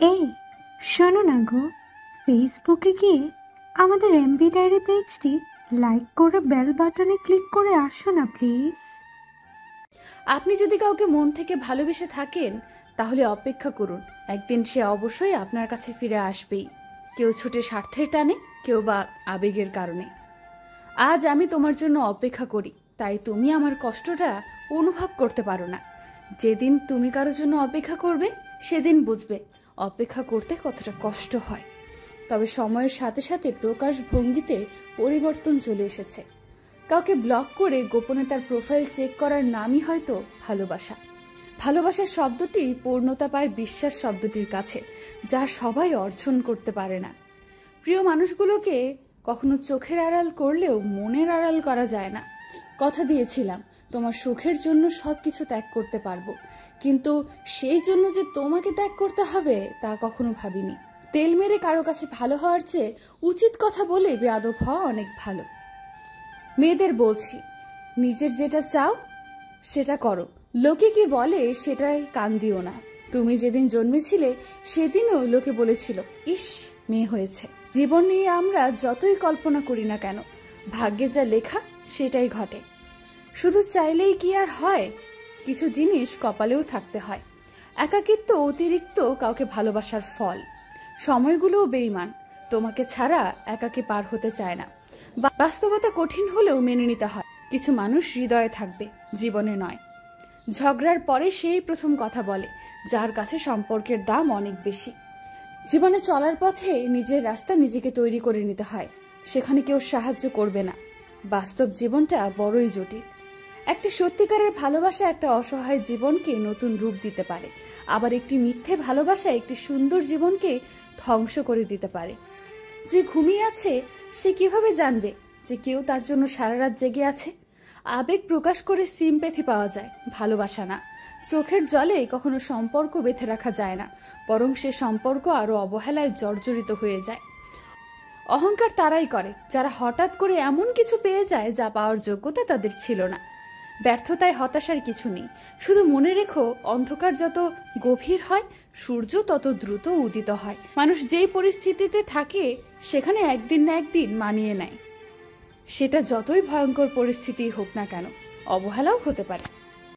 এই শোনো না গো, ফেসবুকে গিয়ে আমাদের এমবি ডায়েরি পেজটি লাইক করে বেল বাটনে ক্লিক করে আসো না প্লিজ। আপনি যদি কাউকে মন থেকে ভালোবেসে থাকেন তাহলে অপেক্ষা করুন, একদিন সে অবশ্যই আপনার কাছে ফিরে আসবেই। কেউ ছুটে স্বার্থের টানে, কেউ বা আবেগের কারণে। আজ আমি তোমার জন্য অপেক্ষা করি, তাই তুমি আমার কষ্টটা অনুভব করতে পারো না। যেদিন তুমি কারোর জন্য অপেক্ষা করবে সেদিন বুঝবে অপেক্ষা করতে কতটা কষ্ট হয়। তবে সময়ের সাথে সাথে প্রকাশ ভঙ্গিতে পরিবর্তন চলে এসেছে। কাউকে ব্লক করে গোপনে তার প্রোফাইল চেক করার নামই হয়তো ভালোবাসা। ভালোবাসার শব্দটি পূর্ণতা পায় বিশ্বাস শব্দটির কাছে, যা সবাই অর্জন করতে পারে না। প্রিয় মানুষগুলোকে কখনো চোখের আড়াল করলেও মনের আড়াল করা যায় না। কথা দিয়েছিলাম তোমার সুখের জন্য সবকিছু ত্যাগ করতে পারবো, কিন্তু সেই জন্য যে তোমাকে ত্যাগ করতে হবে তা কখনো ভাবিনি। তেল মেরে কারো কাছে ভালো হওয়ার চেয়ে উচিত কথা বলে বেয়াদব হওয়া অনেক ভালো। মেয়েদের বলছি, নিজের যেটা চাও সেটা করো, লোকে কি বলে সেটাই কান দিও না। তুমি যেদিন জন্মেছিলে সেদিনও লোকে বলেছিল ইস মেয়ে হয়েছে। জীবন নিয়ে আমরা যতই কল্পনা করি না কেন, ভাগ্যে যা লেখা সেটাই ঘটে। শুধু চাইলেই কি আর হয়, কিছু জিনিস কপালেও থাকতে হয়। একাকিত্ব অতিরিক্ত কাউকে ভালোবাসার ফল। সময়গুলোও বেইমান, তোমাকে ছাড়া একাকে পার হতে চায় না। বাস্তবতা কঠিন হলেও মেনে নিতে হয়। কিছু মানুষ হৃদয়ে থাকবে, জীবনে নয়। ঝগড়ার পরে সেই প্রথম কথা বলে যার কাছে সম্পর্কের দাম অনেক বেশি। জীবনে চলার পথে নিজের রাস্তা নিজেকে তৈরি করে নিতে হয়, সেখানে কেউ সাহায্য করবে না। বাস্তব জীবনটা বড়ই জটিল। একটি সত্যিকারের ভালোবাসা একটা অসহায় জীবনকে নতুন রূপ দিতে পারে, আবার একটি মিথ্যে ভালোবাসা একটি সুন্দর জীবনকে ধ্বংস করে দিতে পারে। যে ঘুমিয়ে আছে সে কিভাবে জানবে যে কেউ তার জন্য সারা রাত জেগে আছে? আবেগ প্রকাশ করে সিম্প্যাথি পাওয়া যায়, ভালোবাসা না। চোখের জলে কখনো সম্পর্ক বেঁধে রাখা যায় না, বরং সে সম্পর্ক আরো অবহেলায় জর্জরিত হয়ে যায়। অহংকার তারাই করে যারা হঠাৎ করে এমন কিছু পেয়ে যায় যা পাওয়ার যোগ্যতা তাদের ছিল না। ব্যর্থতায় হতাশার কিছু নেই, শুধু মনে রেখো অন্ধকার যত গভীর হয় সূর্য তত দ্রুত উদিত হয়। মানুষ যেই পরিস্থিতিতে থাকে সেখানে একদিন না একদিন মানিয়ে নেয়, সেটা যতই ভয়ঙ্কর পরিস্থিতি হোক না কেন। অবহেলাও হতে পারে।